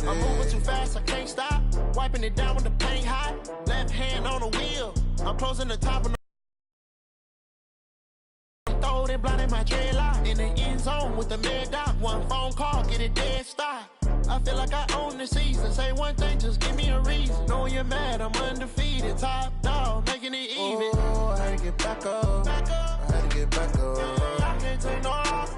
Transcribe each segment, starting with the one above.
about it. I'm moving too fast, I can't stop. Wiping it down when the paint hot. Left hand on the wheel. I'm closing the top of the throw it blinding my dreadlock. In the end zone with the mad dot. One phone call, get it dead stop. I feel like I own the season. Say one thing, just give me a reason. Knowing you're mad, I'm undefeated. Top dog, making it even. Oh, I had to get back up. I had to get back up. I can't take no off.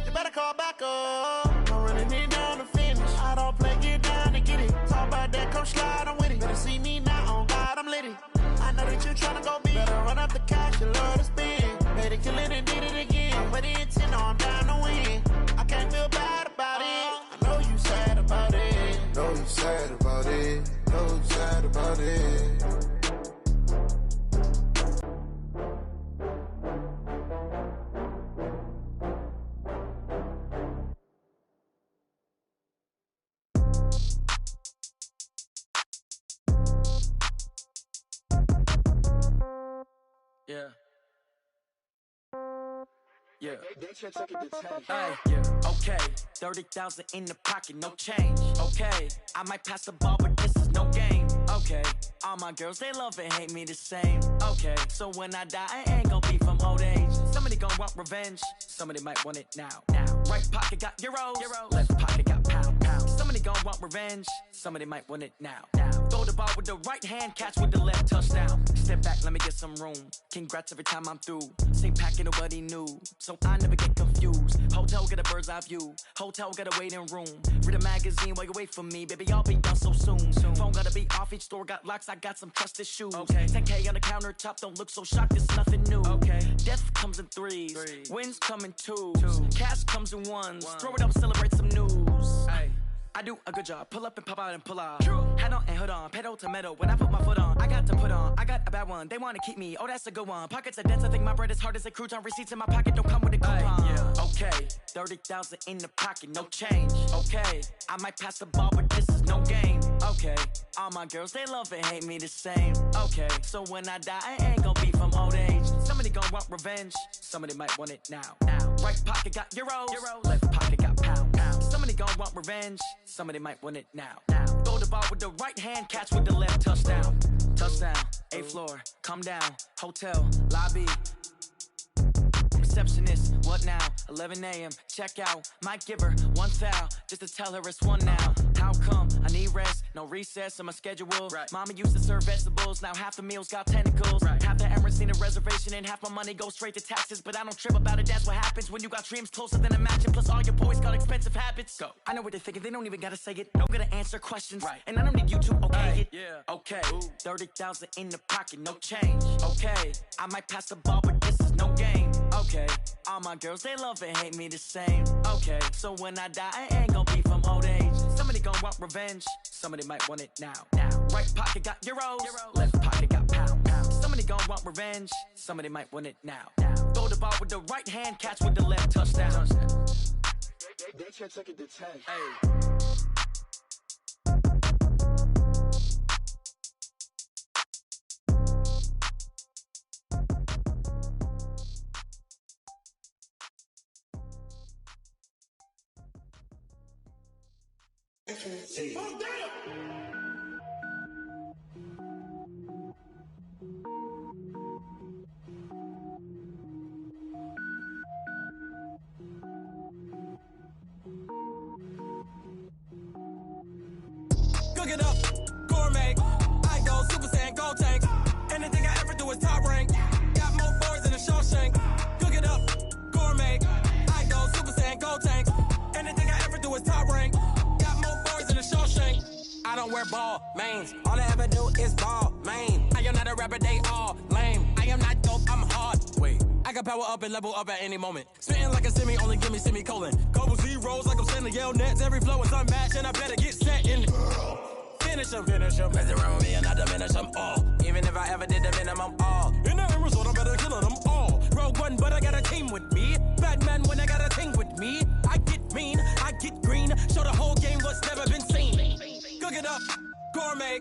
You better call back up. I'm running it down to finish. I don't play, get down to get it. Talk about that, come slide, I'm with it. Better see me now, on God, I'm lit it. I know that you tryna go big. Better run up the cash, you love to spend. Made it, kill it, and did it again. But the intent, I'm down to win. I can't feel bad about it. I know you sad about it. Know you sad about it. Know you sad about it. Yeah. Yeah. Hey, yeah. Okay. 30,000 in the pocket, no change. Okay. I might pass the ball, but this is no game. Okay. All my girls, they love and hate me the same. Okay. So when I die, I ain't gon' be from old age. Somebody gon' want revenge. Somebody might want it now. Right pocket got euros. Left pocket got pound. Somebody gon' want revenge. Somebody might want it now. Throw the ball with the right hand, catch with the left, touchdown. Step back, let me get some room. Congrats every time I'm through. Same packet, nobody knew. So I never get confused. Hotel get a bird's eye view. Hotel get a waiting room. Read a magazine while you wait for me. Baby, I'll be done so soon. Phone gotta be off, each store got locks. I got some trusted shoes. Okay. 10K on the countertop, don't look so shocked, it's nothing new. Okay. Death comes in threes. Wins come in twos. Cash comes in ones. Throw it up, celebrate some news. Hey. I do a good job, pull up and pop out and pull out. Hat on and hood on, pedal to metal. When I put my foot on, I got to put on. I got a bad one, they wanna keep me. Oh, that's a good one. Pockets are dense, I think my bread is hard as a crouton. Receipts in my pocket don't come with a coupon. Yeah. Okay, 30,000 in the pocket, no change. Okay, I might pass the ball, but this is no game. Okay, all my girls, they love and hate me the same. Okay, so when I die, I ain't gon' be from old age. Somebody gon' want revenge, somebody might want it now. Right pocket got euros. Left pocket got pound. Somebody gon' want revenge, somebody might want it now. Throw the ball with the right hand, catch with the left, touchdown. Touchdown, 8th floor, come down, hotel, lobby. Receptionist, what now? 11 a.m., check out. Might give her one foul, just to tell her it's one now. How come? I need rest, no recess in my schedule. Right. Mama used to serve vegetables, now half the meals got tentacles. Right. Half the Emirates need a reservation and half my money goes straight to taxes. But I don't trip about it, that's what happens when you got dreams closer than a matching. Plus all your boys got expensive habits. Go. I know what they're thinking, they don't even gotta say it. Don't gotta answer questions, right. And I don't need you to okay it. Yeah. Okay, 30,000 in the pocket, no change. Okay, I might pass the ball, but this is no game. Okay, all my girls, they love and hate me the same. Okay, so when I die, I ain't gon' be from old age. Somebody gon' want revenge, somebody might want it now. Right pocket got euros. Left pocket got pound. Somebody gon' want revenge, somebody might want it now. Throw the ball with the right hand, catch with the left, touchdown. They can't take it to 10. Hey. Cook it up, gourmet. I go Super Saiyan, gold tank. Anything I ever do is top rank. Got more boys than a Shawshank. Cook it up, gourmet. I go Super Saiyan, gold tank. Anything I ever do is top rank. Got more boys than a Shawshank. I don't wear ball mains. All I ever do is ball main. I am not a rapper, they all lame. I am not dope, I'm hard. Wait, I can power up and level up at any moment. Spitting like a semi, only give me semicolon. Couple zeros like I'm sending yell nets. Every flow is unmatched and I better get set in. Finish them. Mess around with me and I diminish them all. Even if I ever did the minimum all. In the end result, I'm better killing them all. Rogue one, but I got a team with me. Batman when I got a team with me. I get mean, I get green. Show the whole game what's never been seen. Cook it up, gourmet.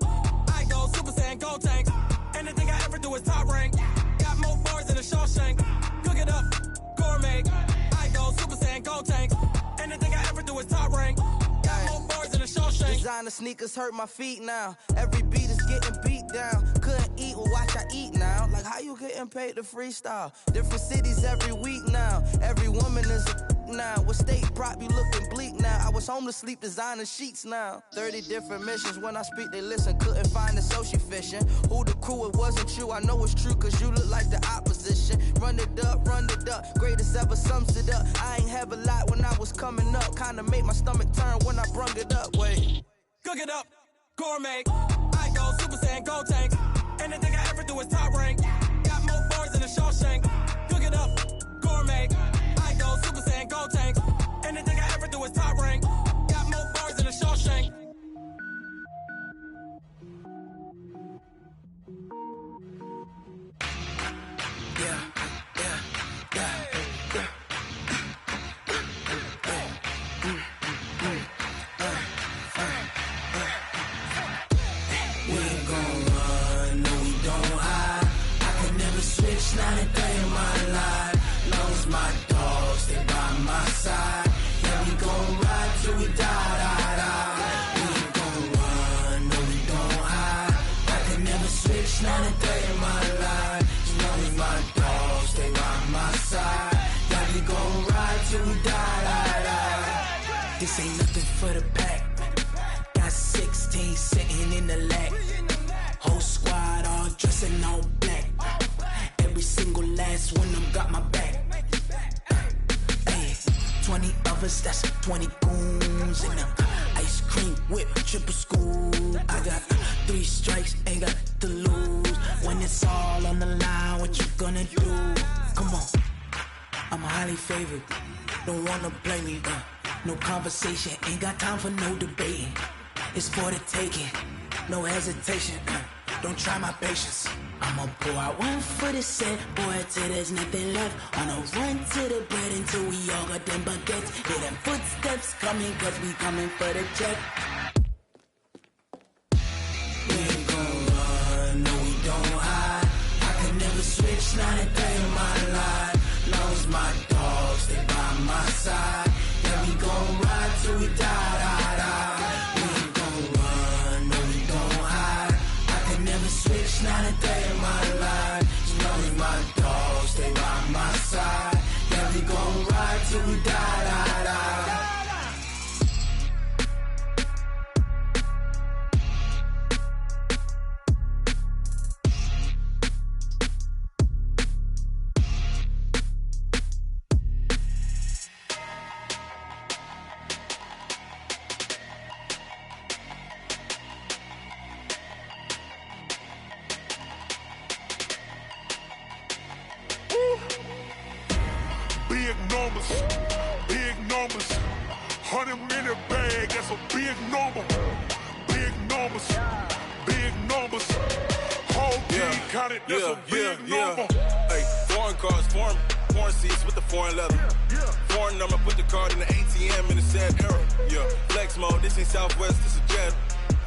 I go Super Saiyan, gold tank. Anything I ever do is top rank. Got more bars than a Shawshank. Cook it up, gourmet. I go Super Saiyan, gold tank. Anything I ever do is top rank. Got more bars than a Shawshank. Designer sneakers hurt my feet now. Every beat is getting beat down. Couldn't eat, well watch I eat now. Like how you getting paid to freestyle? Different cities every week now. Every woman is a now. What state prop you looking bleak now? I was home to sleep designing sheets now. 30 different missions. When I speak they listen. Couldn't find it so she fishing. Who the crew? It wasn't you. I know it's true cause you look like the opposition. Run it up, greatest ever sums it up. I ain't have a lot when I was coming up. Kinda made my stomach turn when I brung it up. Wait. Cook it up, gourmet. I go Super Saiyan, go tank. Anything I ever do is top rank. Got more boards than a Shawshank. Cook it up, gourmet. I go Super Saiyan, go tank. Anything I ever do is top rank. Got more boards than a Shawshank. Not a day in my life. Lost my dogs, they by my side. Yeah, we gon' ride till we die. We ain't gon' run, no we don't hide. I can never switch, not a day in my life. Lost my dogs, they by my side. Yeah, we gon' ride till we die. This ain't nothing for the pack. Got 16 sitting in the lap. Whole squad all dressing all black. Every single last one of them got my back. Hey, 20 of us, that's 20 goons in them. Ice cream whip, triple scoop. I got 3 strikes, ain't got to lose. When it's all on the line, what you gonna do? Come on, I'm highly favored. Don't wanna blame me, no conversation, ain't got time for no debating. It's for the taking, no hesitation. Don't try my patience. I'ma pour out one for the set, boy, till there's nothing left. On a run to the bread until we all got them baguettes. Hear them footsteps coming, cause we coming for the check. We ain't gon' run, no we don't hide. I can never switch, not a day in my life. Lost my dogs, they by my side. Yeah, we gon' ride till we die. We ain't gon' run, no we don't hide. I can never switch, not a day in my life. Lost my dogs, they by my side. Yeah, we gon' ride till we die. Big numbers, 100-minute bag, that's a big number. Big numbers, whole team counted, that's a big number. Hey, foreign cars, foreign seats with the foreign leather. Foreign number, put the card in the ATM in the sad era. Yeah, flex mode, this ain't Southwest, this is jet.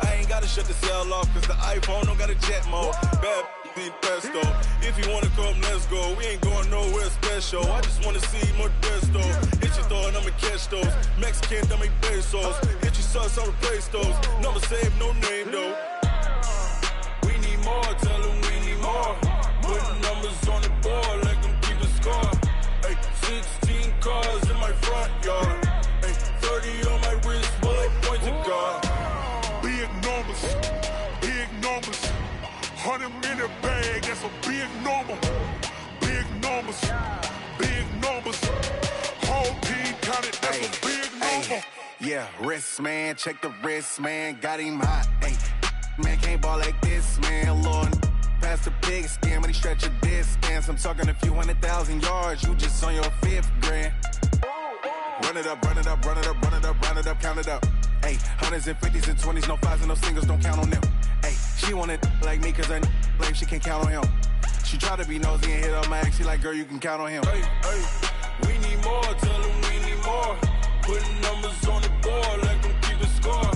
I ain't gotta shut the cell off, cause the iPhone don't got a jet mode. Bad need pesto. If you wanna come, let's go. We ain't going nowhere special. I just wanna see more desto. Hit your thought, I'ma catch those. Mexican, I make pesos. Hit your sauce, I'll replace those. Number save, no name though. We need more, tell them we need more. Putting numbers on the board, let them keep a score. Hey, 16 cars in my front yard. Hey, 30 on my wrist, bullet points to God. Big numbers, 100-minute bag, that's a big number. Big numbers, whole team counted, that's a big number. Yeah, wrist man, check the wrist man, got him hot. Ay, man can't ball like this, man. Lord, past the pig skin when he stretch a distance. I'm talking a few 100,000 yards, you just on your 5th grand. Run it up, count it up. Ay, 100s and 50s and 20s, no 5s and no singles, don't count on them. Ay, she want it like me cause her blame, she can't count on him. She try to be nosy and hit up my ex, she like, girl, you can count on him. Hey, we need more, tell them we need more. Putting numbers on the board, let them keep a score.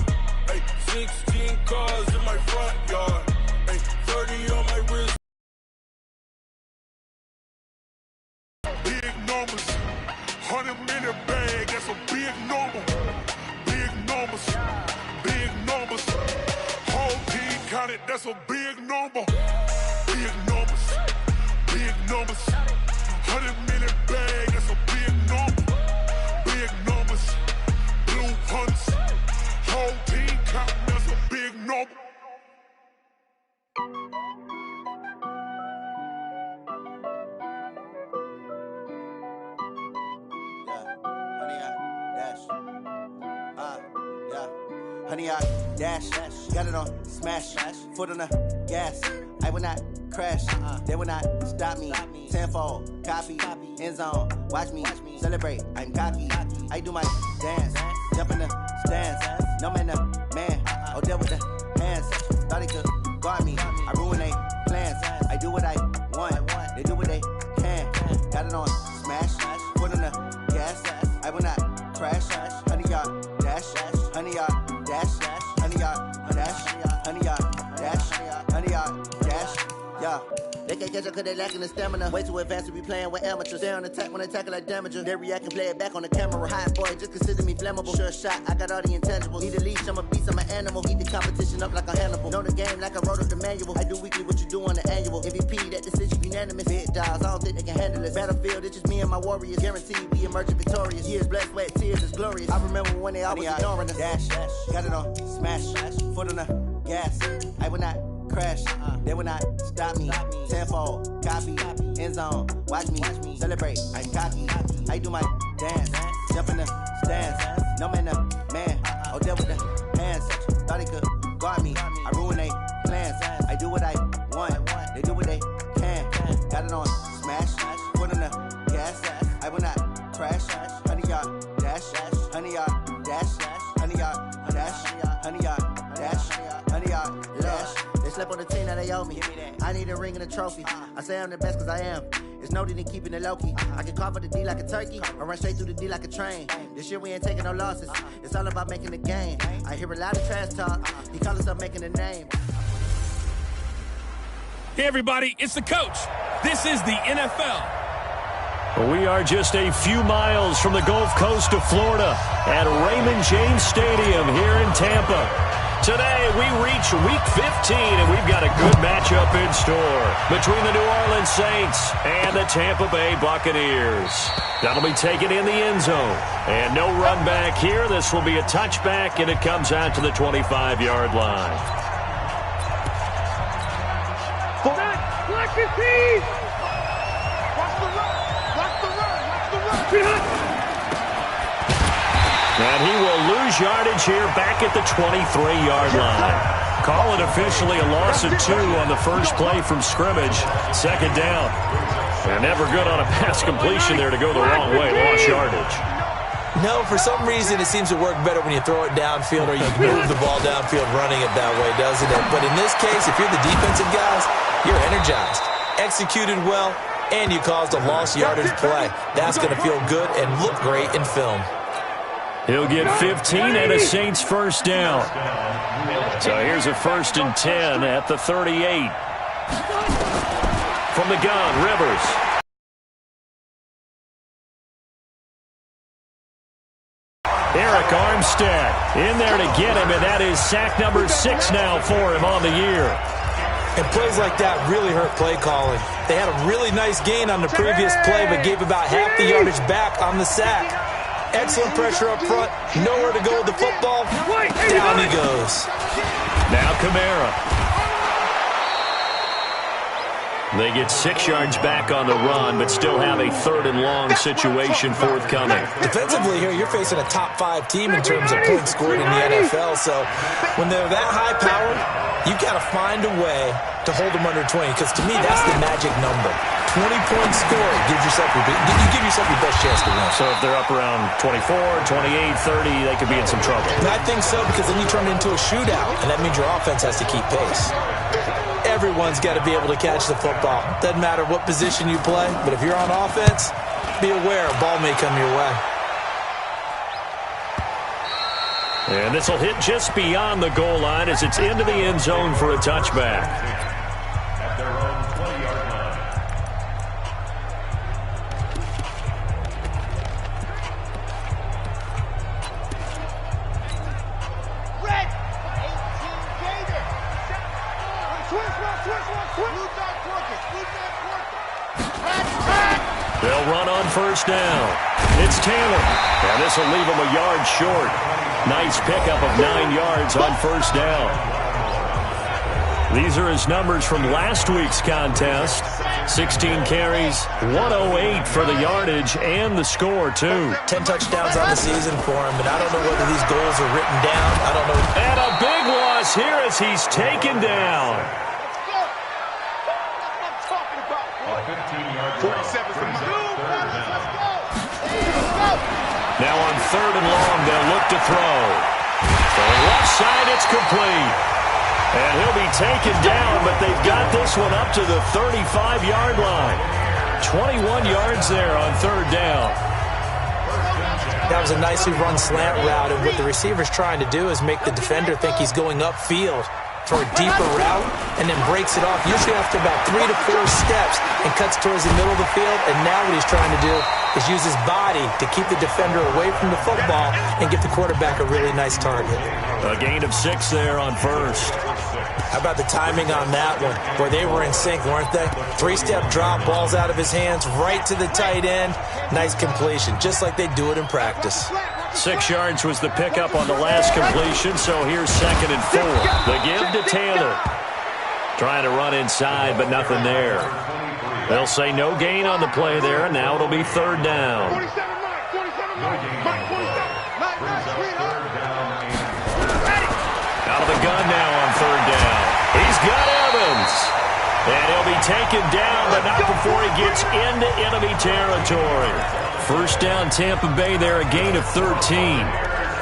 Hey, 16 cars in my front yard. Hey, 30 on my wrist. Big numbers, 100-minute bag, that's a big number. Big numbers, bag, that's a big number. Big numbers, big numbers. 100-minute bag, that's a big number. Big numbers, blue hunts. Whole team counting, that's a big number. Honey, I dash, got it on smash, foot on the gas. I will not crash, they will not stop me. Tenfold, copy, end zone, watch me celebrate. I'm cocky, I do my dance, jump in the stands. No man, man, oh deal with the hands. Thought he could guard me, I ruin they plans. I do what I want, they do what they can. Got it on smash, foot on the gas. I will not crash, honey, y'all dash, honey, y'all dash, honey, y'all dash, honey, y'all dash, honey, y'all dash, yeah. They can't catch up cause they lacking the stamina. Way too advanced to be playing with amateurs. Stay on attack when they tackle like damager. They react and play it back on the camera. Hot boy, just consider me flammable. Sure shot, I got all the intangibles. Need a leash, I'm a beast, I'm an animal. Eat the competition up like a Hannibal. Know the game like I wrote up the manual. I do weekly what you do on the annual. MVP, that decision unanimous. Big dogs, I don't think they can handle it. Battlefield, it's just me and my warriors. Guaranteed we emerging victorious. Years, blood, sweat, tears, it's glorious. I remember when they always ignoring us. Dash, got it on smash, foot on the gas. I will not crash, they will not stop me. Tenfold, copy, end zone, watch me celebrate. I'm cocky, I do my dance, jump in the stands. No man, man, oh deal with the hands. Thought he could guard me, I ruin they plans. I do what I want, they do what they can. Got it on smash, foot on the gas. I will not crash, honey, y'all dash, honey, y'all dash, honey, y'all dash, honey, y'all dash, honey, y'all dash. They slept on the team that they owe me. I need a ring and a trophy. I say I'm the best cause I am. It's no need in keeping it low-key. I can carve up the D like a turkey or run straight through the D like a train. This year we ain't taking no losses. It's all about making the game. I hear a lot of trash talk. He call himself making a name. Hey everybody, it's the coach. This is the NFL. We are just a few miles from the Gulf Coast of Florida at Raymond James Stadium here in Tampa. Today, we reach Week 15, and we've got a good matchup in store between the New Orleans Saints and the Tampa Bay Buccaneers. That'll be taken in the end zone. And no run back here. This will be a touchback, and it comes out to the 25-yard line. Watch your team! Watch the run! Watch the run! Watch the run! And he will lose yardage here back at the 23-yard line. Call it officially a loss of 2 on the first play from scrimmage. Second down. And never good on a pass completion there to go the wrong way. Lost yardage. No, for some reason it seems to work better when you throw it downfield or you move the ball downfield running it that way, doesn't it? But in this case, if you're the defensive guys, you're energized, executed well, and you caused a lost yardage play. That's going to feel good and look great in film. He'll get 15 and a Saints first down. So here's a 1st and 10 at the 38. From the gun, Rivers. Eric Armstead in there to get him, and that is sack number 6 now for him on the year. And plays like that really hurt play calling. They had a really nice gain on the previous play, but gave about half the yardage back on the sack. Excellent pressure up front. Nowhere to go with the football. Down he goes. Now Kamara. They get 6 yards back on the run, but still have a 3rd and long situation forthcoming. Defensively here, you're facing a top 5 team in terms of points scored in the NFL. So when they're that high powered, you've got to find a way to hold them under 20, because to me, that's the magic number. 20 points scored, you give yourself your best chance to win. So if they're up around 24, 28, 30, they could be in some trouble. And I think so, because then you turn it into a shootout, and that means your offense has to keep pace. Everyone's got to be able to catch the football. Doesn't matter what position you play, but if you're on offense, be aware a ball may come your way. And this will hit just beyond the goal line as it's into the end zone for a touchback. run on first down. It's Taylor. And this will leave him a yard short. Nice pickup of 9 yards on first down. These are his numbers from last week's contest. 16 carries, 108 for the yardage, and the score, too. 10 touchdowns on the season for him, and I don't know whether these goals are written down. I don't know. And a big loss here as he's taken down. 47 from the Now on 3rd and long, they'll look to throw. To the left side, it's complete. And he'll be taken down, but they've got this one up to the 35-yard line. 21 yards there on 3rd down. That was a nicely run slant route, and what the receiver's trying to do is make the defender think he's going upfield for a deeper route, and then breaks it off, usually after about 3 to 4 steps, and cuts towards the middle of the field. And now what he's trying to do is use his body to keep the defender away from the football and give the quarterback a really nice target. A gain of 6 there on first. How about the timing on that one? Boy, they were in sync, weren't they? 3-step drop, balls out of his hands, right to the tight end. Nice completion, just like they do it in practice. 6 yards was the pickup on the last completion, so here's 2nd and 4. The give to Taylor. Trying to run inside, but nothing there. They'll say no gain on the play there, and now it'll be 3rd down. Out of the gun now on 3rd down. He's got Evans. And he'll be taken down, but not before he gets into enemy territory. First down, Tampa Bay there, a gain of 13.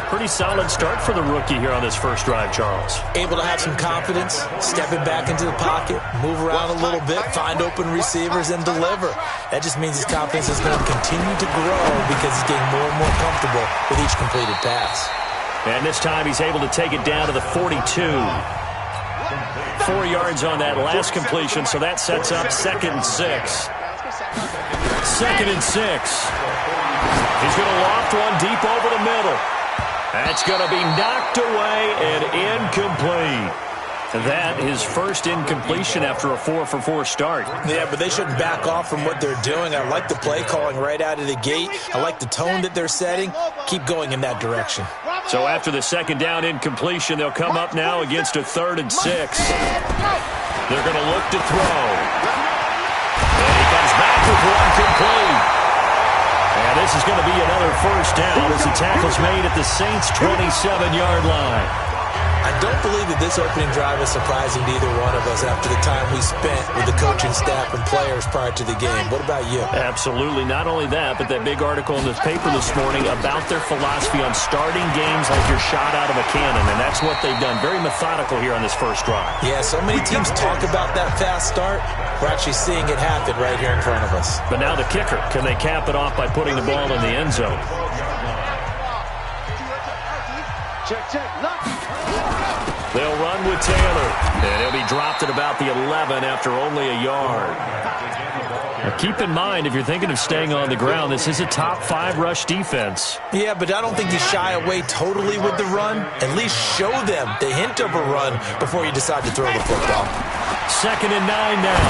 Pretty solid start for the rookie here on this first drive, Charles. Able to have some confidence, stepping back into the pocket, move around a little bit, find open receivers, and deliver. That just means his confidence is going to continue to grow because he's getting more and more comfortable with each completed pass. And this time he's able to take it down to the 42. 4 yards on that last completion, so that sets up 2nd and 6. 2nd and 6. He's going to loft one deep over the middle. That's going to be knocked away and incomplete. That is first incompletion after a 4-for-4 start. Yeah, but they shouldn't back off from what they're doing. I like the play calling right out of the gate. I like the tone that they're setting. Keep going in that direction. So after the 2nd down incompletion, they'll come up now against a 3rd and 6. They're going to look to throw. And he comes back with one complete. And this is going to be another first down as the tackle's made at the Saints' 27-yard line. I don't believe that this opening drive is surprising to either one of us after the time we spent with the coaching staff and players prior to the game. What about you? Absolutely. Not only that, but that big article in the paper this morning about their philosophy on starting games like you're shot out of a cannon, and that's what they've done. Very methodical here on this first drive. Yeah, so many teams talk about that fast start. We're actually seeing it happen right here in front of us. But now the kicker. Can they cap it off by putting the ball in the end zone? They'll run with Taylor, and he'll be dropped at about the 11 after only a yard. Now keep in mind, if you're thinking of staying on the ground, this is a top 5 rush defense. Yeah, but I don't think you shy away totally with the run. At least show them the hint of a run before you decide to throw the football. 2nd and 9 now.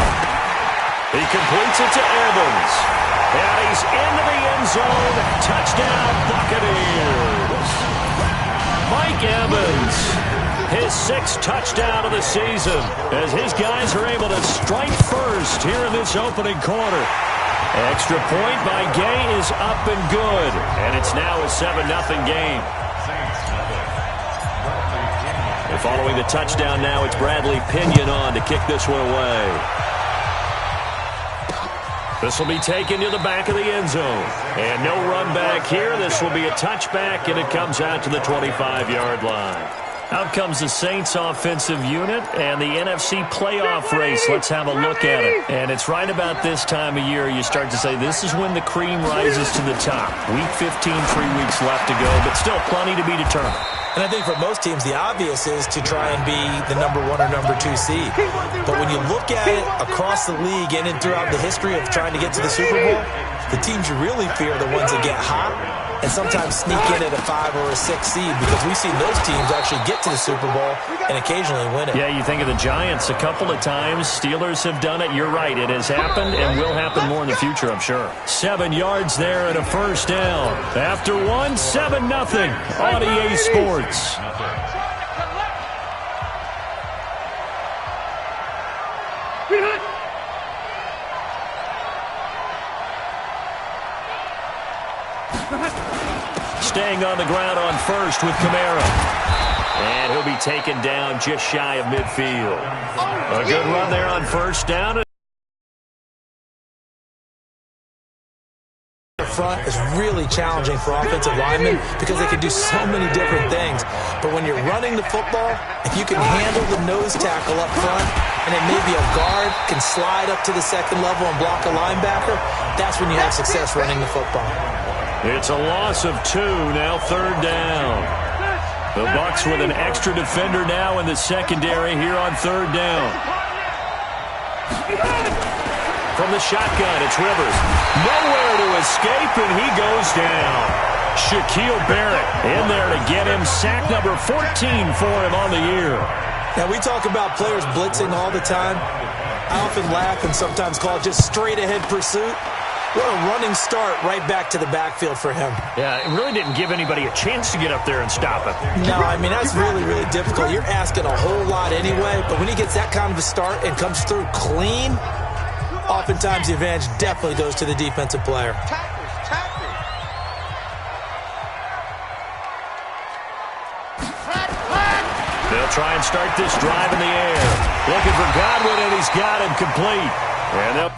He completes it to Evans. And he's into the end zone. Touchdown, Buccaneers. Mike Evans, his 6th touchdown of the season, as his guys are able to strike first here in this opening quarter. Extra point by Gay is up and good, and it's now a 7-0 game. And following the touchdown now, it's Bradley Pinion on to kick this one away. This will be taken to the back of the end zone. And no run back here. This will be a touchback, and it comes out to the 25-yard line. Out comes the Saints offensive unit and the NFC playoff race. Let's have a look at it. And it's right about this time of year you start to say this is when the cream rises to the top. Week 15, 3 weeks left to go, but still plenty to be determined. And I think for most teams, the obvious is to try and be the number 1 or number 2 seed. But when you look at it across the league and throughout the history of trying to get to the Super Bowl, the teams you really fear are the ones that get hot and sometimes sneak in at a 5 or a 6 seed, because we've seen those teams actually get to the Super Bowl and occasionally win it. Yeah, you think of the Giants a couple of times. Steelers have done it. You're right. It has happened and will happen more in the future, I'm sure. 7 yards there and a first down. After 1, 7-0 on EA Sports. Staying on the ground on first with Kamara. And he'll be taken down just shy of midfield. A good run there on first down. Front is really challenging for offensive linemen because they can do so many different things. But when you're running the football, if you can handle the nose tackle up front, and then maybe a guard can slide up to the second level and block a linebacker, that's when you have success running the football. It's a loss of 2, now third down. The Bucs with an extra defender now in the secondary here on third down. From the shotgun, it's Rivers. Nowhere to escape, and he goes down. Shaquille Barrett in there to get him sack number 14 for him on the year. Now, we talk about players blitzing all the time. I often laugh and sometimes call it just straight-ahead pursuit. What a running start right back to the backfield for him. Yeah, it really didn't give anybody a chance to get up there and stop him. No, I mean, that's really, really difficult. You're asking a whole lot anyway, but when he gets that kind of a start and comes through clean, oftentimes the advantage definitely goes to the defensive player. They'll try and start this drive in the air. Looking for Godwin, and he's got him complete. And they'll...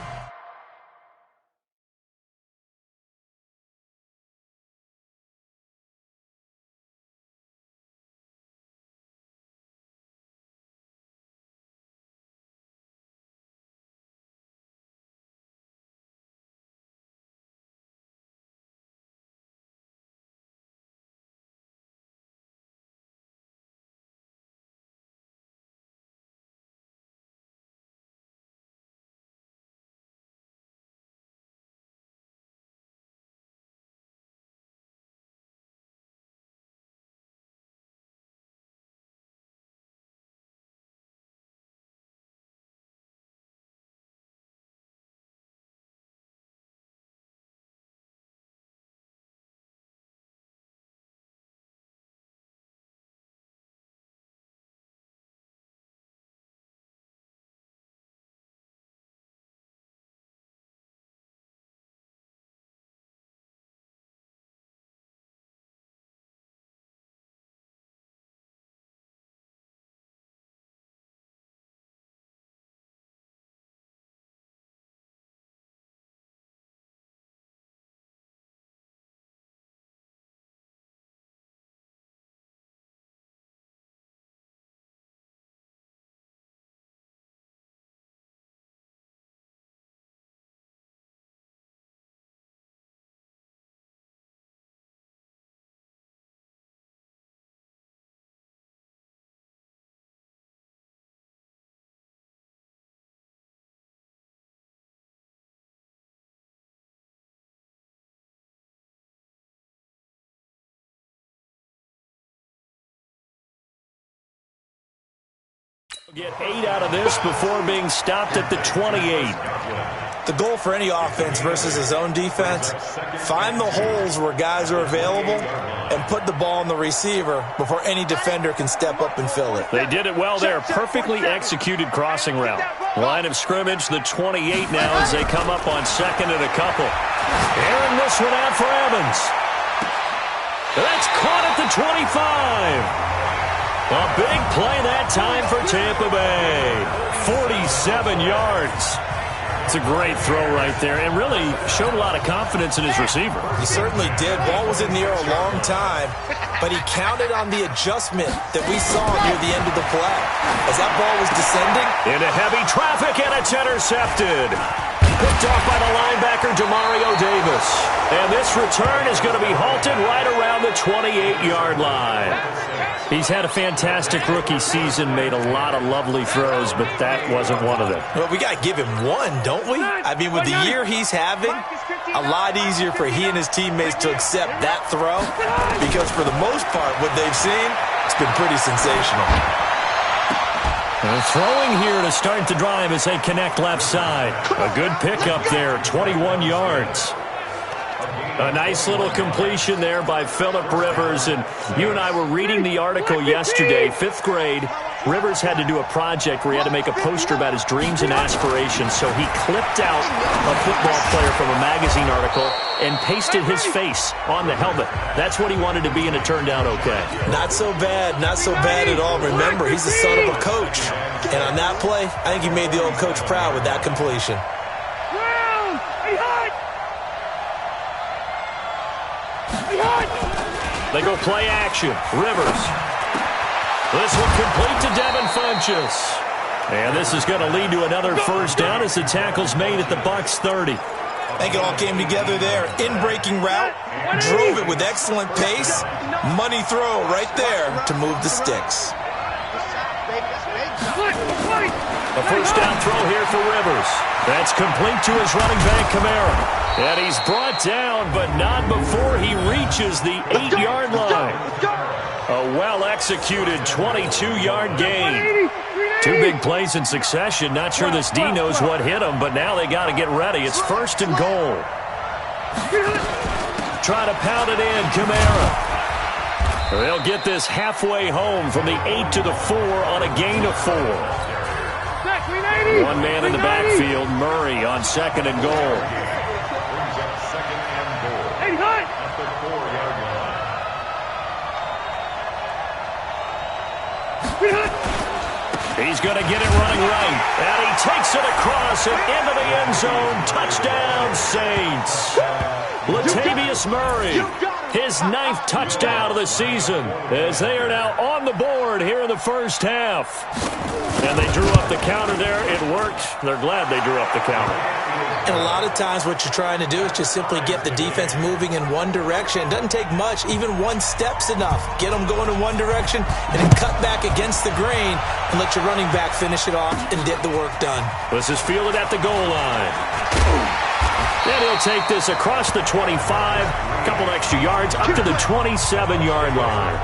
Get 8 out of this before being stopped at the 28. The goal for any offense versus a zone defense, find the holes where guys are available and put the ball on the receiver before any defender can step up and fill it. They did it well there. Perfectly executed crossing route. Line of scrimmage, the 28 now as they come up on second and a couple. Airing this one out for Evans. That's caught at the 25. A big play that time for Tampa Bay. 47 yards. It's a great throw right there, and really showed a lot of confidence in his receiver. He certainly did. Ball was in the air a long time, but he counted on the adjustment that we saw near the end of the play. As that ball was descending. Into heavy traffic, and it's intercepted. Picked off by the linebacker, Demario Davis. And this return is going to be halted right around the 28-yard line. He's had a fantastic rookie season, made a lot of lovely throws, but that wasn't one of them. Well, we got to give him one, don't we? I mean, with the year he's having, a lot easier for he and his teammates to accept that throw because for the most part, what they've seen, it's been pretty sensational. And throwing here to start the drive as they connect left side. A good pickup there, 21 yards. A nice little completion there by Phillip Rivers. And you and I were reading the article yesterday, 5th grade. Rivers had to do a project where he had to make a poster about his dreams and aspirations. So he clipped out a football player from a magazine article and pasted his face on the helmet. That's what he wanted to be, and it turned out okay. Not so bad at all. Remember, he's the son of a coach. And on that play, I think he made the old coach proud with that completion. They go play action. Rivers. This one complete to Devin Funchess. And this is going to lead to another first down as the tackle's made at the Bucs 30. I think it all came together there. In-breaking route, drove it with excellent pace. Money throw right there to move the sticks. A first down throw here for Rivers. That's complete to his running back, Kamara. And he's brought down, but not before he reaches the 8-yard line. A well-executed 22-yard gain. 2 big plays in succession. Not sure this D knows what hit him, but now they got to get ready. It's 1st and goal. Try to pound it in, Kamara. They'll get this halfway home from the 8 to the 4 on a gain of 4. One man in the backfield, Murray on 2nd and goal. He's going to get it running right. And he takes it across and into the end zone. Touchdown, Saints. Latavius Murray, his 9th touchdown of the season, as they are now on the board here in the first half. And they drew up the counter there. It worked. They're glad they drew up the counter. And a lot of times what you're trying to do is just simply get the defense moving in one direction. It doesn't take much. Even one step's enough. Get them going in one direction and then cut back against the grain and let your running back finish it off and get the work done. This is fielded at the goal line. And he'll take this across the 25, a couple extra yards, up to the 27-yard line.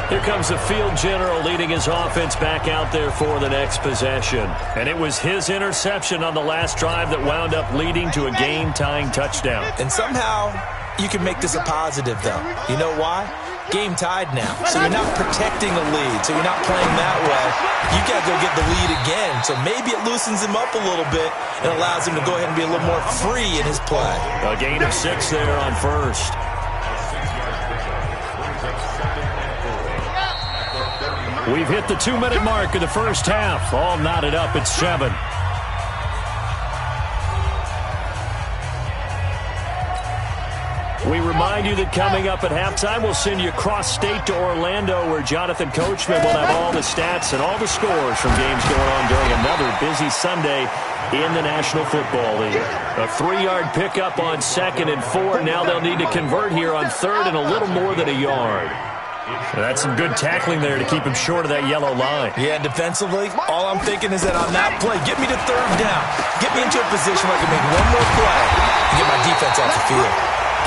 Here comes the field general leading his offense back out there for the next possession. And it was his interception on the last drive that wound up leading to a game-tying touchdown. And somehow you can make this a positive, though. You know why? Game tied now. So you're not protecting a lead. So you're not playing that way. You got to go get the lead again. So maybe it loosens him up a little bit and allows him to go ahead and be a little more free in his play. A gain of 6 there on first. We've hit the 2-minute mark of the first half. All knotted up at 7. We remind you that coming up at halftime, we'll send you cross-state to Orlando, where Jonathan Coachman will have all the stats and all the scores from games going on during another busy Sunday in the National Football League. A 3-yard pickup on 2nd and 4. Now they'll need to convert here on 3rd and a little more than a yard. That's some good tackling there to keep him short of that yellow line. Yeah, defensively, all I'm thinking is that on that play, get me to 3rd down. Get me into a position where I can make one more play and get my defense off the field.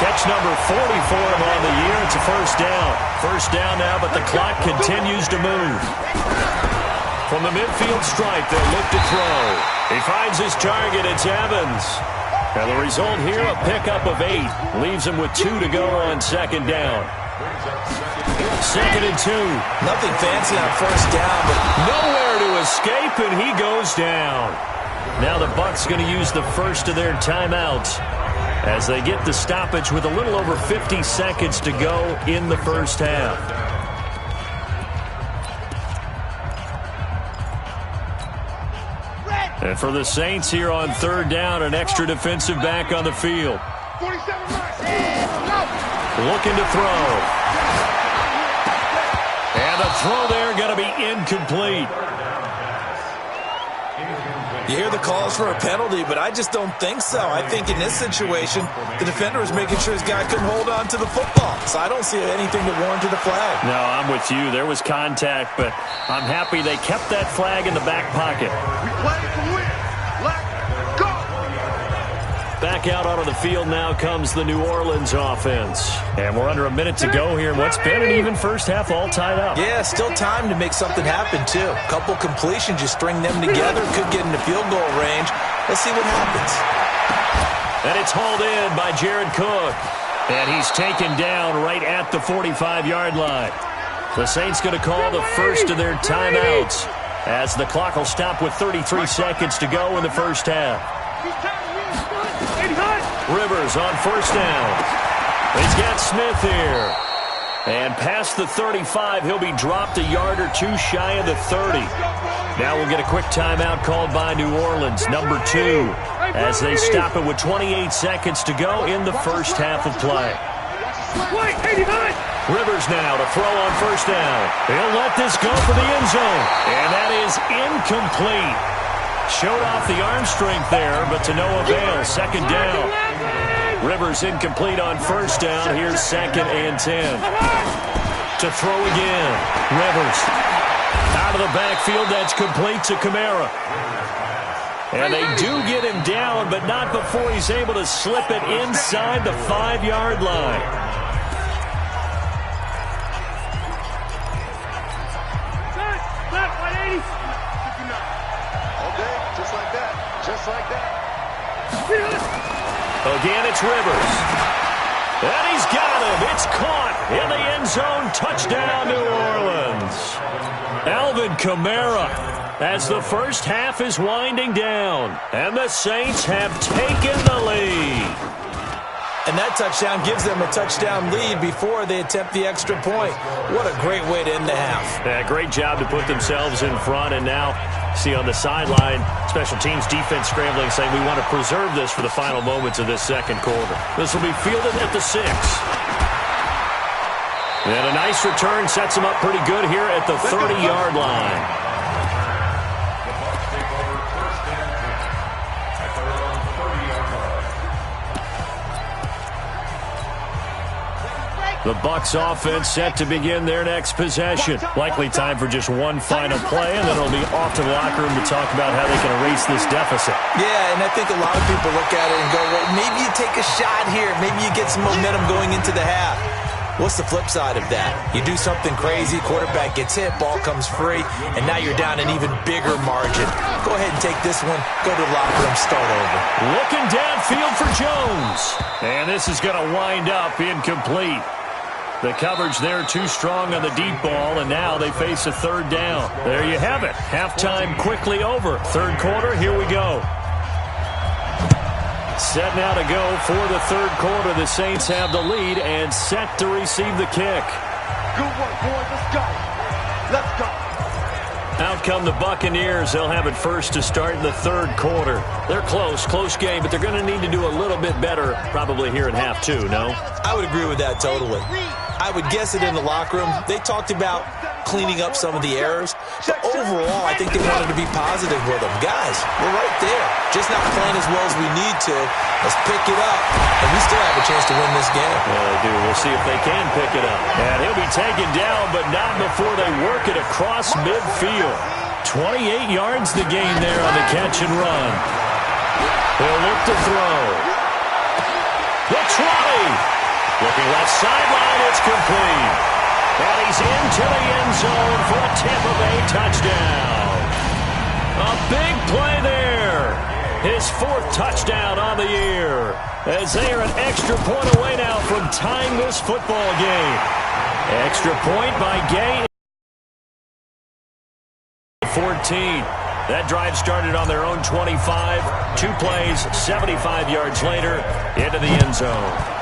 Catch number 40 for him on the year. It's a first down. First down now, but the clock continues to move. From the midfield stripe, they'll look to throw. He finds his target. It's Evans. And the result here, a pickup of 8. Leaves him with 2 to go on 2nd down. 2nd and 2. Nothing fancy on first down, but nowhere to escape, and he goes down. Now the Bucs going to use the first of their timeouts as they get the stoppage with a little over 50 seconds to go in the first half. And for the Saints here on 3rd down, an extra defensive back on the field. Looking to throw. And the throw there going to be incomplete. You hear the calls for a penalty, but I just don't think so. I think in this situation, the defender was making sure his guy couldn't hold on to the football. So I don't see anything that warranted a flag. No, I'm with you. There was contact, but I'm happy they kept that flag in the back pocket. We play to win. Let's go. Back out onto the field now comes the New Orleans offense. And we're under a minute to go here in what's been an even first half, all tied up. Yeah, still time to make something happen, too. A couple completions, you string them together, could get into field goal range. Let's see what happens. And it's hauled in by Jared Cook. And he's taken down right at the 45-yard line. The Saints going to call the first of their timeouts as the clock will stop with 33 seconds to go in the first half. Rivers on first down. He's got Smith here. And past the 35, he'll be dropped a yard or two shy of the 30. Now we'll get a quick timeout called by New Orleans, number 2, as they stop it with 28 seconds to go in the first half of play. Rivers now to throw on first down. He'll let this go for the end zone. And that is incomplete. Showed off the arm strength there, but to no avail. Second down. Rivers incomplete on first down. Here's 2nd and 10. To throw again. Rivers out of the backfield. That's complete to Kamara. And they do get him down, but not before he's able to slip it inside the 5-yard line. Just like that. Again, it's Rivers. And he's got him. It's caught in the end zone. Touchdown, New Orleans. Alvin Kamara as the first half is winding down. And the Saints have taken the lead. And that touchdown gives them a touchdown lead before they attempt the extra point. What a great way to end the half. Yeah, great job to put themselves in front. And now, see on the sideline, special teams defense scrambling, saying we want to preserve this for the final moments of this second quarter. This will be fielded at the 6. And a nice return sets them up pretty good here at the 30-yard line. The Bucs offense set to begin their next possession. Likely time for just one final play, and then it'll be off to the locker room to talk about how they can erase this deficit. Yeah, and I think a lot of people look at it and go, well, maybe you take a shot here. Maybe you get some momentum going into the half. What's the flip side of that? You do something crazy, quarterback gets hit, ball comes free, and now you're down an even bigger margin. Go ahead and take this one, go to the locker room, start over. Looking downfield for Jones. And this is going to wind up incomplete. The coverage there too strong on the deep ball, and now they face a third down. There you have it. Halftime quickly over. Third quarter, here we go. Set now to go for the third quarter. The Saints have the lead and set to receive the kick. Good work, boys. Let's go. Let's go. Out come the Buccaneers. They'll have it first to start in the third quarter. They're close game, but they're going to need to do a little bit better probably here in half 2, no? I would agree with that totally. I would guess it in the locker room. They talked about cleaning up some of the errors, but overall, I think they wanted to be positive with them. Guys, we're right there. Just not playing as well as we need to. Let's pick it up, and we still have a chance to win this game. Yeah, they do. We'll see if they can pick it up. And he'll be taken down, but not before they work it across midfield. 28 yards the gain there on the catch and run. They'll look to throw. The try. Looking left sideline, it's complete. And he's into the end zone for a Tampa Bay touchdown. A big play there. His 4th touchdown on the year. As they are an extra point away now from tying this football game. Extra point by Gay. 14. That drive started on their own 25. 2 plays, 75 yards later, into the end zone.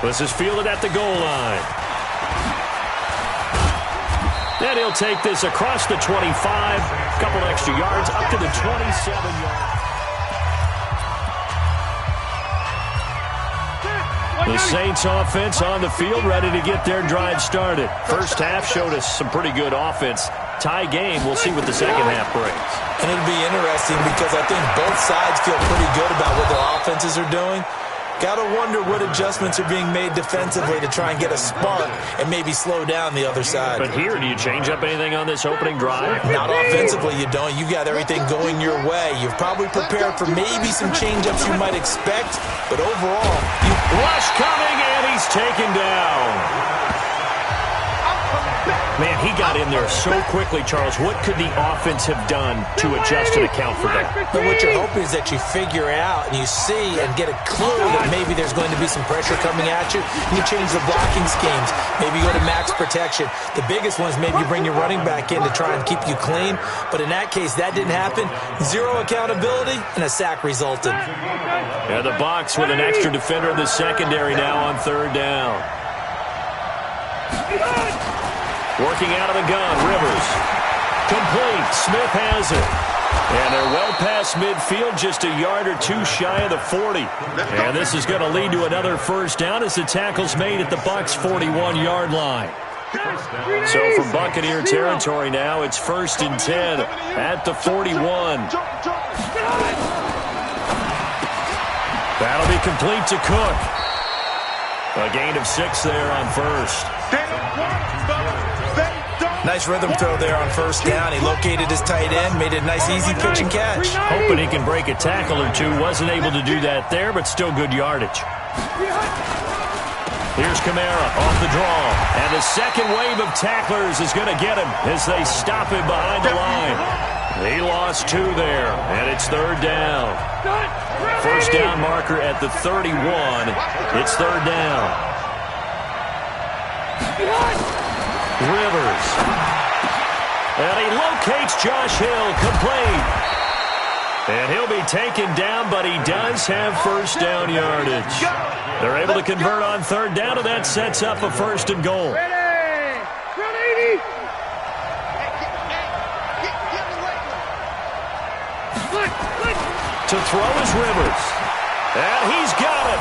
This is fielded at the goal line. Then he'll take this across the 25. Couple extra yards up to the 27-yard. The Saints offense on the field ready to get their drive started. First half showed us some pretty good offense. tie game. We'll see what the second half brings. And it'll be interesting because I think both sides feel pretty good about what their offenses are doing. Got to wonder what adjustments are being made defensively to try and get a spark and maybe slow down the other side. But here, do you change up anything on this opening drive? Not offensively, you don't. You've got everything going your way. You've probably prepared for maybe some change-ups you might expect, but overall, rush coming, and he's taken down. Man, he got in there so quickly, Charles. What could the offense have done to adjust and account for that? But what you're hoping is that you figure out and you see and get a clue that maybe there's going to be some pressure coming at you. You change the blocking schemes. Maybe go to max protection. The biggest one is maybe you bring your running back in to try and keep you clean. But in that case, that didn't happen. Zero accountability, and a sack resulted. Yeah, the box with an extra defender in the secondary now on third down. Working out of the gun, Rivers. Complete. Smith has it. And they're well past midfield, just a yard or two shy of the 40. And this is going to lead to another first down as the tackle's made at the Bucs' 41-yard line. So from Buccaneer territory now, it's 1st and 10 at the 41. That'll be complete to Cook. A gain of 6 there on first. Nice rhythm throw there on first down. He located his tight end, made a nice easy pitch and catch. Hoping he can break a tackle or two. Wasn't able to do that there, but still good yardage. Here's Kamara off the draw. And the second wave of tacklers is going to get him as they stop him behind the line. He lost 2 there, and it's third down. First down marker at the 31. It's third down. Rivers. And he locates Josh Hill, complete. And he'll be taken down, but he does have first down yardage. They're able to convert on third down, and that sets up a 1st and goal. To throw is Rivers. And he's got it.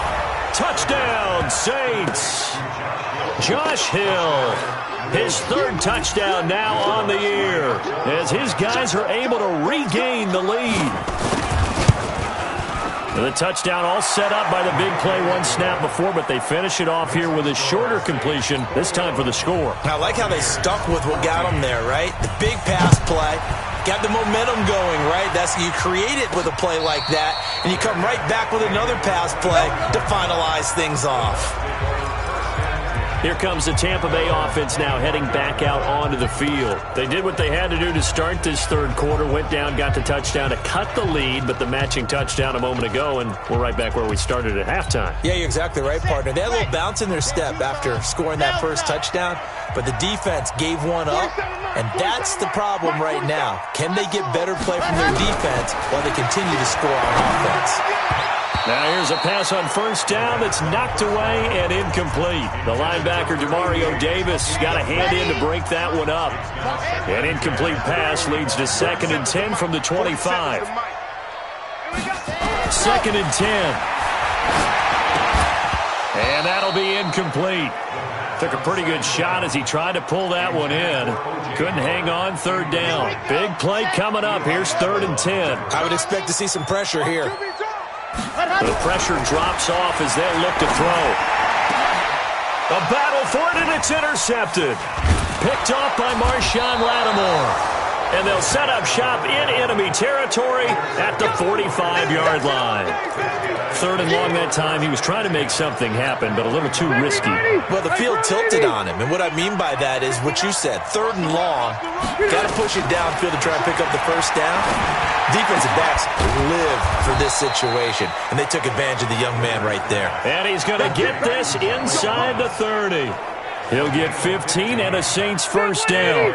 Touchdown, Saints. Josh Hill. His 3rd touchdown now on the year as his guys are able to regain the lead. And the touchdown all set up by the big play one snap before, but they finish it off here with a shorter completion, this time for the score. I like how they stuck with what got them there, right? The big pass play. Got the momentum going, right? That's you create it with a play like that, and you come right back with another pass play to finalize things off. Here comes the Tampa Bay offense now heading back out onto the field. They did what they had to do to start this third quarter, went down, got the touchdown to cut the lead, but the matching touchdown a moment ago, and we're right back where we started at halftime. Yeah, you're exactly right, partner. They had a little bounce in their step after scoring that first touchdown, but the defense gave one up, and that's the problem right now. Can they get better play from their defense while they continue to score on offense? Now here's a pass on first down that's knocked away and incomplete. The linebacker, Demario Davis, got a hand in to break that one up. An incomplete pass leads to 2nd and 10 from the 25. 2nd and 10. And that'll be incomplete. Took a pretty good shot as he tried to pull that one in. Couldn't hang on, third down. Big play coming up. Here's 3rd and 10. I would expect to see some pressure here. The pressure drops off as they look to throw. A battle for it, and it's intercepted. Picked off by Marshawn Lattimore. And they'll set up shop in enemy territory at the 45-yard line. 3rd and long that time. He was trying to make something happen, but a little too risky. Well, the field tilted on him, and what I mean by that is what you said. 3rd and long, got to push it downfield to try and pick up the first down. Defensive backs live for this situation, and they took advantage of the young man right there. And he's going to get this inside the 30. He'll get 15 and a Saints first down.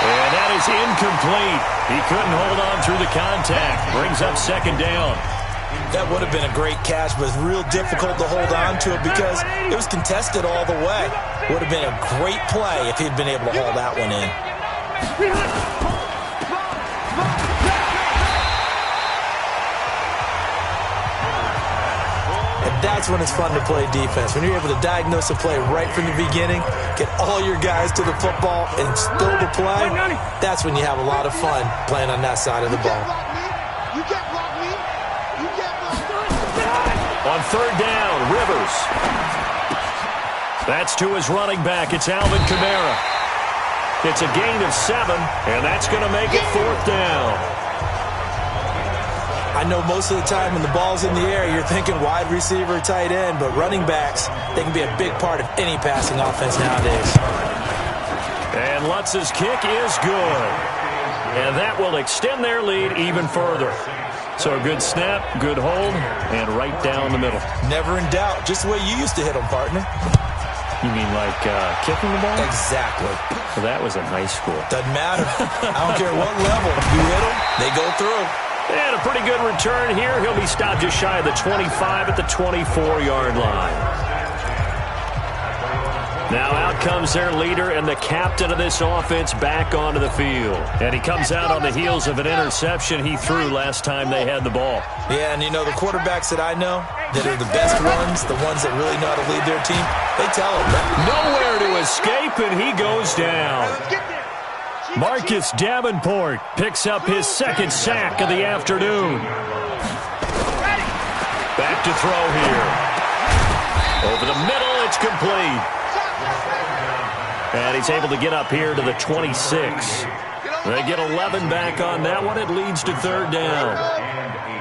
And that is incomplete. He couldn't hold on through the contact. Brings up 2nd down. That would have been a great catch, but it's real difficult to hold on to it because it was contested all the way. Would have been a great play if he'd been able to haul that one in. And That's when it's fun to play defense. When you're able to diagnose a play right from the beginning, get all your guys to the football, and spill the play, that's when you have a lot of fun playing on that side of the ball. You can't block me. You can't block me. On third down, Rivers. That's to his running back. It's Alvin Kamara. It's a gain of 7, and that's going to make it fourth down. I know most of the time when the ball's in the air, you're thinking wide receiver, tight end, but running backs, they can be a big part of any passing offense nowadays. And Lutz's kick is good. And that will extend their lead even further. So a good snap, good hold, and right down the middle. Never in doubt. Just the way you used to hit them, partner. You mean like kicking the ball? Exactly. So that was in high school. Doesn't matter. I don't care what level. You hit them, they go through. And a pretty good return here. He'll be stopped just shy of the 25 at the 24-yard line. Now out comes their leader and the captain of this offense back onto the field. And he comes out on the heels of an interception he threw last time they had the ball. Yeah, and you know, the quarterbacks that I know that are the best ones, the ones that really know how to lead their team, they tell them that. Nowhere to escape, and he goes down. Marcus Davenport picks up his second sack of the afternoon. Back to throw here. Over the middle, it's complete. And he's able to get up here to the 26. They get 11 back on that one. It leads to third down.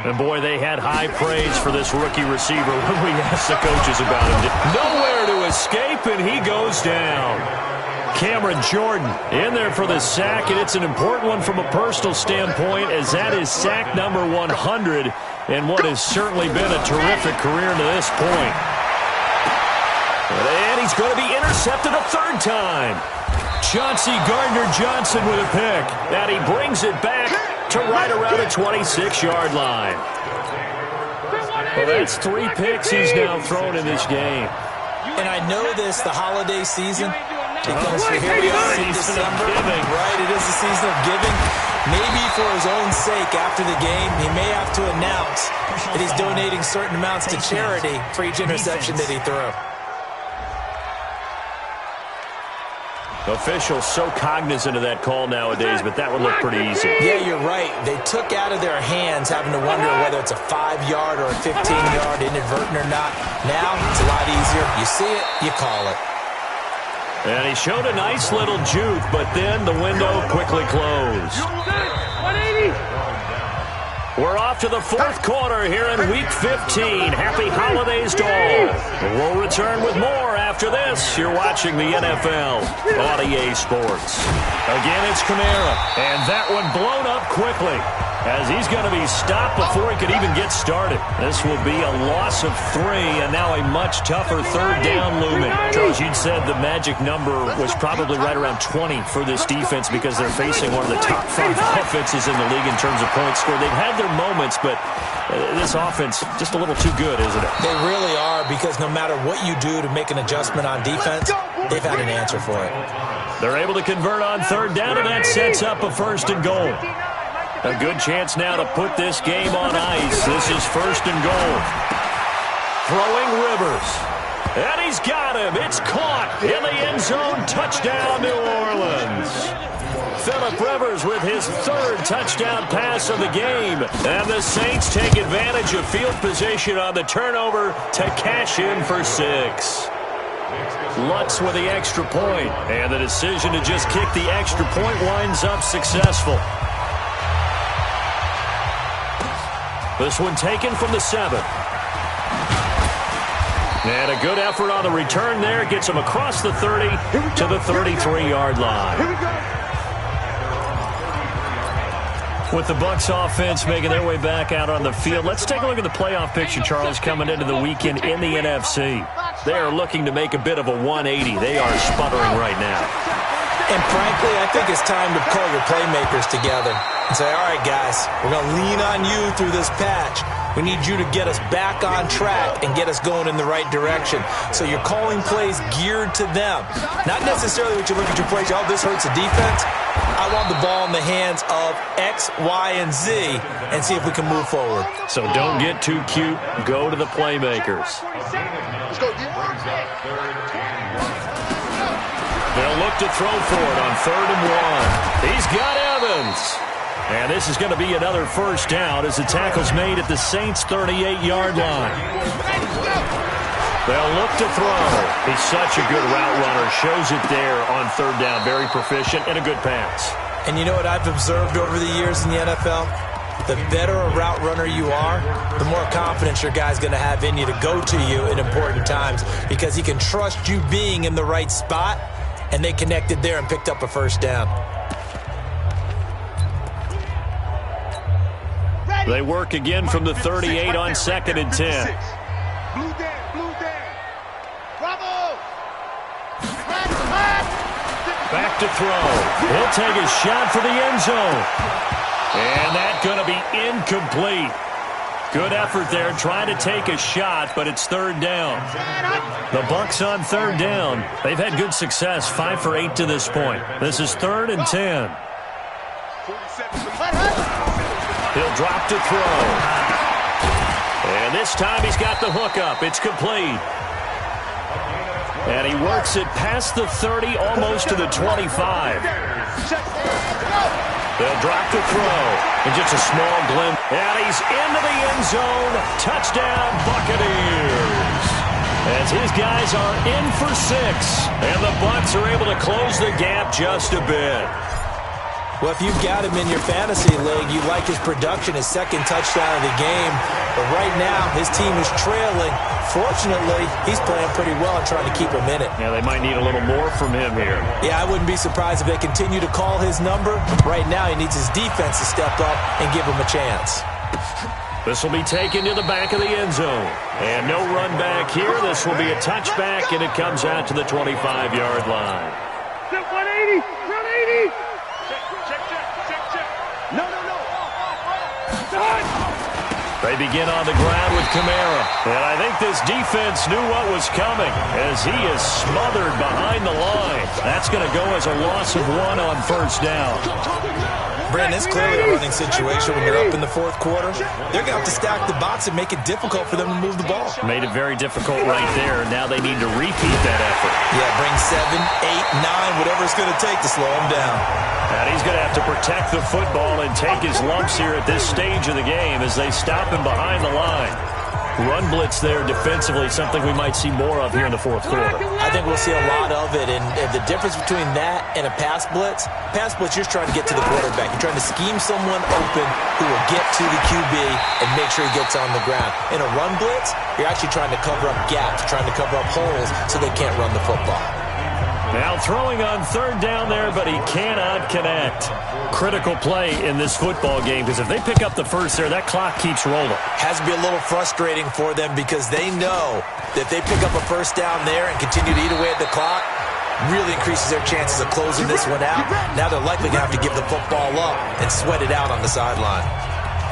And, boy, they had high praise for this rookie receiver when we asked the coaches about him. Nowhere to escape, and he goes down. Cameron Jordan in there for the sack, and it's an important one from a personal standpoint, as that is sack number 100 in what has certainly been a terrific career to this point. And he's going to be intercepted a third time. Chauncey Gardner-Johnson with a pick. And he brings it back to right around the 26-yard line. Well, that's 3 picks he's now thrown in this game. And I know this, the holiday season, because here we are in December, right? It is the season of giving. Maybe for his own sake, after the game, he may have to announce that he's donating certain amounts to charity for each interception that he threw. Officials so cognizant of that call nowadays, but that would look pretty easy. Yeah, you're right. They took out of their hands having to wonder whether it's a 5-yard or a 15-yard inadvertent or not. Now, it's a lot easier. You see it, you call it. And he showed a nice little juke, but then the window quickly closed. 180. We're off to the fourth quarter here in Week 15. Happy holidays to all. We'll return with more after this. You're watching the NFL on EA Sports. Again, it's Kamara, and that one blown up quickly as he's going to be stopped before he could even get started. This will be a loss of 3, and now a much tougher third down looming. Charles, you'd said the magic number was probably right around 20 for this defense because they're facing one of the top 5 offenses in the league in terms of points scored. They've had their moments, but this offense just a little too good, isn't it? They really are, because no matter what you do to make an adjustment on defense, they've had an answer for it. They're able to convert on third down, and that sets up a first and goal. A good chance now to put this game on ice. This is first and goal. Throwing Rivers. And he's got him. It's caught in the end zone. Touchdown, New Orleans. Phillip Rivers with his 3rd touchdown pass of the game. And the Saints take advantage of field position on the turnover to cash in for 6. Lutz with the extra point. And the decision to just kick the extra point winds up successful. This one taken from the 7. And a good effort on the return there. Gets him across the 30 to the 33-yard line. With the Bucs offense making their way back out on the field, let's take a look at the playoff picture, Charles, coming into the weekend in the NFC. They are looking to make a bit of a 180. They are sputtering right now. And frankly, I think it's time to call your playmakers together and say, all right, guys, we're going to lean on you through this patch. We need you to get us back on track and get us going in the right direction. So you're calling plays geared to them. Not necessarily what you look at your plays, oh, this hurts the defense. I want the ball in the hands of X, Y, and Z and see if we can move forward. So don't get too cute. Go to the playmakers. Let's go, D. They'll look to throw for it on 3rd and 1. He's got Evans. And this is going to be another first down as the tackle's made at the Saints' 38-yard line. They'll look to throw. He's such a good route runner. Shows it there on 3rd down. Very proficient and a good pass. And you know what I've observed over the years in the NFL? The better a route runner you are, the more confidence your guy's going to have in you to go to you in important times because he can trust you being in the right spot, and they connected there and picked up a first down. They work again from the 38 on 2nd and 10. Blue Dan. Bravo! Back to throw. He'll take a shot for the end zone. And that's going to be incomplete. Good effort there trying to take a shot, but it's 3rd down. The Bucs on 3rd down. They've had good success, 5 for 8 to this point. This is 3rd and 10. He'll drop to throw. And this time he's got the hook up. It's complete. And he works it past the 30, almost to the 25. They'll drop to throw. And just a small glimpse. And he's into the end zone. Touchdown, Buccaneers. As his guys are in for 6. And the Bucs are able to close the gap just a bit. Well, if you've got him in your fantasy league, you like his production, his 2nd touchdown of the game. But right now, his team is trailing. Fortunately, he's playing pretty well and trying to keep him in it. Yeah, they might need a little more from him here. Yeah, I wouldn't be surprised if they continue to call his number. Right now, he needs his defense to step up and give him a chance. This will be taken to the back of the end zone. And no run back here. This will be a touchback, and it comes out to the 25-yard line. 180! 180! No. They begin on the ground with Kamara. And I think this defense knew what was coming as he is smothered behind the line. That's going to go as a loss of 1 on 1st down. Brandon, it's clearly a running situation when you're up in the 4th quarter. They're going to have to stack the box and make it difficult for them to move the ball. Made it very difficult right there. Now they need to repeat that effort. Yeah, bring 7, 8, 9, whatever it's going to take to slow him down. And he's going to have to protect the football and take his lumps here at this stage of the game as they stop him behind the line. Run blitz there defensively, something we might see more of here in the 4th quarter. I think we'll see a lot of it, and the difference between that and a pass blitz, you're just trying to get to the quarterback. You're trying to scheme someone open who will get to the QB and make sure he gets on the ground. In a run blitz, you're actually trying to cover up gaps, trying to cover up holes so they can't run the football. Now throwing on 3rd down there, but he cannot connect. Critical play in this football game because if they pick up the first there, that clock keeps rolling. Has to be a little frustrating for them because they know that if they pick up a first down there and continue to eat away at the clock, really increases their chances of closing this one out. Now they're likely going to have to give the football up and sweat it out on the sideline.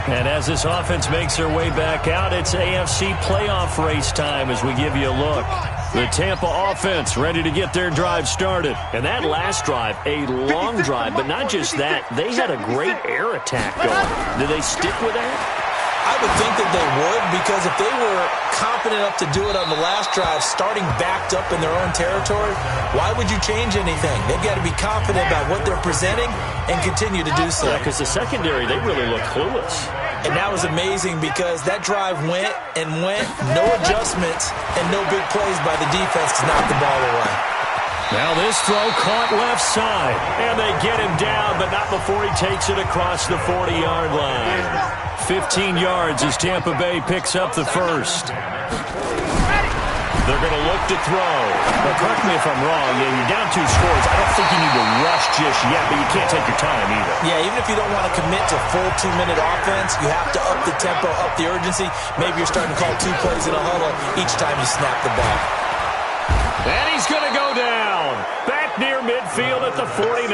And as this offense makes their way back out, it's AFC playoff race time as we give you a look. The Tampa offense ready to get their drive started. And that last drive, a long drive, but not just that. They had a great air attack going. Do they stick with that? I would think that they would, because if they were confident enough to do it on the last drive, starting backed up in their own territory, why would you change anything? They've got to be confident about what they're presenting and continue to do so. Yeah, because the secondary, they really look clueless. And that was amazing because that drive went and went, no adjustments and no big plays by the defense to knock the ball away. Now this throw caught left side, and they get him down, but not before he takes it across the 40-yard line. 15 yards as Tampa Bay picks up the first. They're going to look to throw. Now, correct me if I'm wrong. You're down 2 scores. I don't think you need to rush just yet, but you can't take your time either. Yeah, even if you don't want to commit to full 2-minute offense, you have to up the tempo, up the urgency. Maybe you're starting to call 2 plays in a huddle each time you snap the ball. And he's going to go down. Back near midfield at the 49.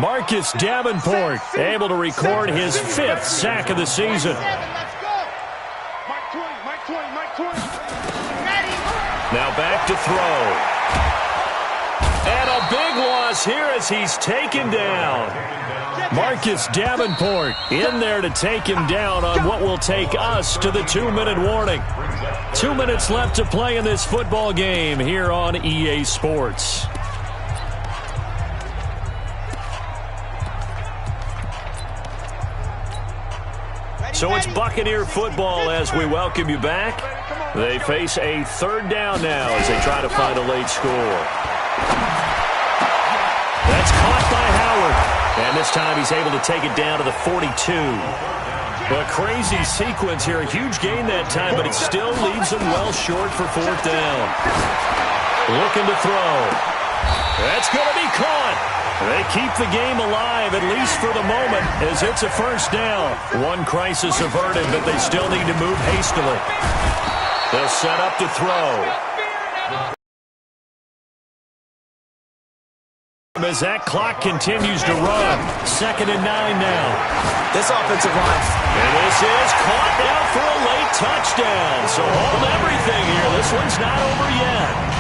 Marcus Davenport able to record his 5th sack of the season. to throw. And a big loss here as he's taken down. Marcus Davenport in there to take him down on what will take us to the 2-minute warning. 2 minutes left to play in this football game here on EA Sports. So it's Buccaneer football as we welcome you back. They face a third down now as they try to find a late score. That's caught by Howard. And this time he's able to take it down to the 42. A crazy sequence here. A huge gain that time, but it still leaves him well short for fourth down. Looking to throw. That's going to be caught. They keep the game alive, at least for the moment, as it's a first down. One crisis averted, but they still need to move hastily. They'll set up to throw. As that clock continues to run. 2nd and 9 now. This offensive line. And this is caught now for a late touchdown. So hold everything here. This one's not over yet.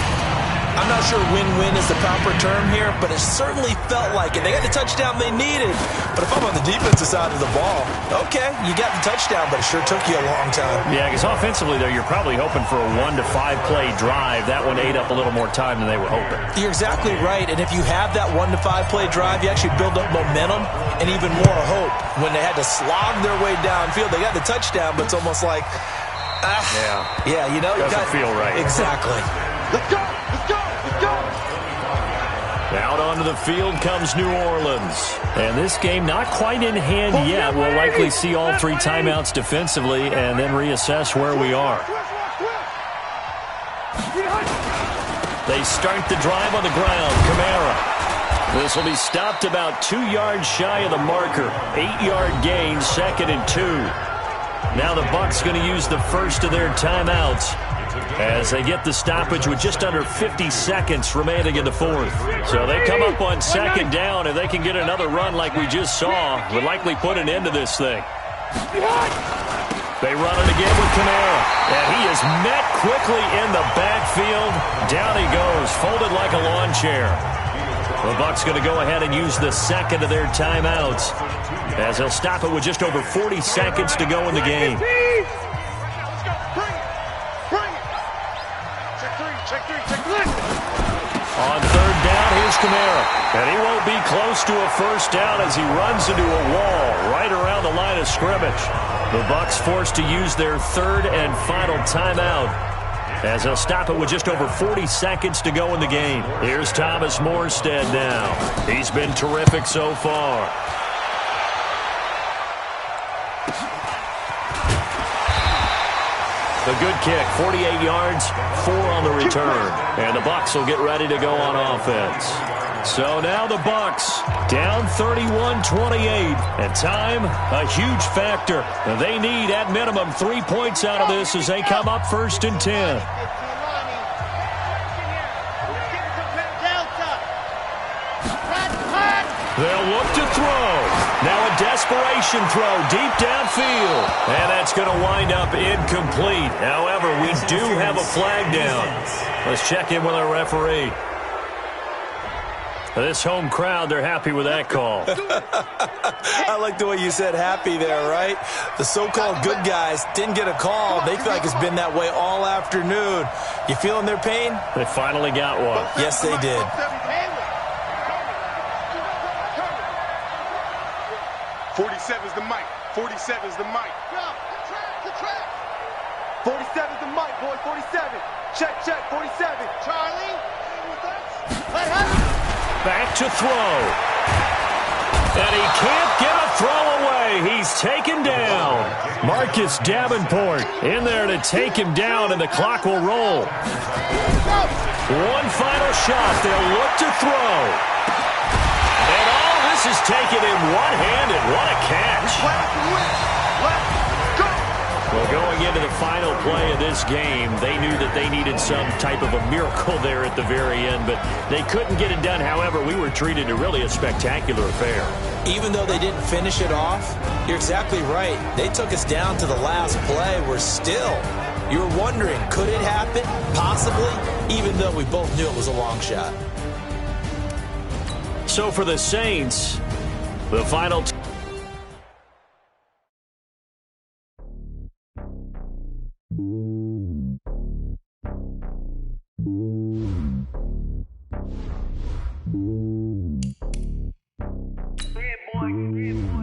I'm not sure win-win is the proper term here, but it certainly felt like it. They got the touchdown they needed. But if I'm on the defensive side of the ball, okay, you got the touchdown, but it sure took you a long time. Yeah, because offensively, though, you're probably hoping for a 1 to 5 play drive. That one ate up a little more time than they were hoping. You're exactly right, and if you have that 1 to 5 play drive, you actually build up momentum and even more hope. When they had to slog their way downfield, they got the touchdown, but it's almost like, yeah, you know, doesn't feel right. Exactly. Let's go! Let's go! Let's go! Out onto the field comes New Orleans. And this game not quite in hand yet. We'll likely see all 3 timeouts defensively and then reassess where we are. They start the drive on the ground. Kamara. This will be stopped about 2 yards shy of the marker. 8-yard gain, 2nd and 2. Now the Bucs going to use the first of their timeouts as they get the stoppage with just under 50 seconds remaining in the fourth. So they come up on 2nd down, and they can get another run like we just saw. Would likely put an end to this thing. They run it again with Kamara, and he is met quickly in the backfield. Down he goes, folded like a lawn chair. The Bucs going to go ahead and use the second of their timeouts as they'll stop it with just over 40 seconds to go in the game. On 3rd down, here's Kamara. And he won't be close to a first down as he runs into a wall right around the line of scrimmage. The Bucs forced to use their 3rd and final timeout as they'll stop it with just over 40 seconds to go in the game. Here's Thomas Morstead now. He's been terrific so far. A good kick, 48 yards, 4 on the return. And the Bucs will get ready to go on offense. So now the Bucs down 31-28. And time, a huge factor. They need, at minimum, 3 points out of this as they come up 1st and 10. They'll look to throw. Now a desperation throw deep downfield. And that's going to wind up incomplete. However, we do have a flag down. Let's check in with our referee. This home crowd, they're happy with that call. I like the way you said happy there, right? The so-called good guys didn't get a call. They feel like it's been that way all afternoon. You feeling their pain? They finally got one. Yes, they did. 47's the mic. 47's the mic. The track. 47's the mic, boy. 47. Check, 47. Charlie. Back to throw. And he can't get a throw away. He's taken down. Marcus Davenport in there to take him down, and the clock will roll. One final shot. They'll look to throw. And all this is taken in one-handed. What a catch. Well, going into the final play of this game, they knew that they needed some type of a miracle there at the very end, but they couldn't get it done. However, we were treated to really a spectacular affair. Even though they didn't finish it off, you're exactly right. They took us down to the last play. We're still You were wondering, could it happen? Possibly, even though we both knew it was a long shot. So for the Saints, the final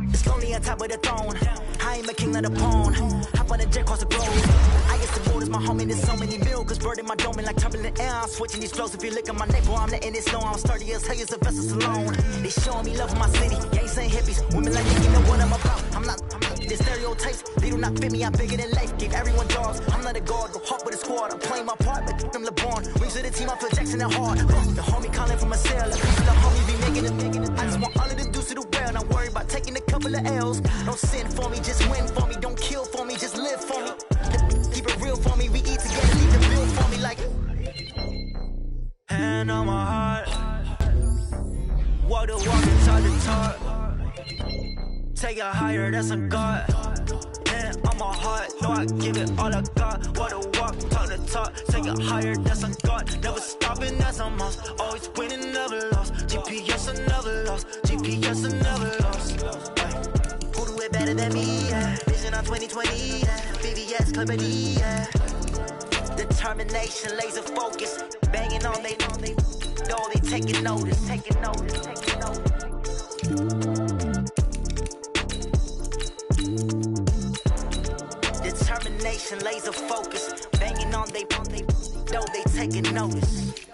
It's lonely on top of the throne. I ain't a king of the pawn. Hop on the jet across the globe. I guess the borders my homie. There's so many miracles bird in my dome like turbulent air. I'm switching these flows. If you look at my neck, boy, I'm letting it snow. I'm sturdy as hell as a vessel alone. They showing me love in my city. Gangs ain't hippies. Women like me, you know what I'm about. I'm not the stereotypes. They do not fit me. I'm bigger than life. Give everyone jobs. I'm not a guard. Go hard with a squad. I'm playing my part, but them LeBron. Wings of the team. I feel Jackson and hard. The homie calling from a cell. The homie be making it. I just want all of the dudes to the well. Not worry about taking a couple of L's. Don't sin for me, just win for me. Don't kill for me, just live for me. Keep it real for me. We eat together, leave the bill for me like. Hand on my heart. Walk the walk and talk the talk. Take it higher, that's a God. Hand on my heart, know I give it all I got. Walk the walk, talk the talk. Take it higher, that's a God. Never stopping, that's a must. Always winning, never lost. GPS, I never lost. GPS, I never lost. Who do it better than me? Yeah. Vision on 2020. Yeah. VVS, Clarity. Yeah. Determination, laser focus. Banging on they know they taking notice. Taking notice. Taking notice. Determination, laser focus. Banging on they know they taking notice.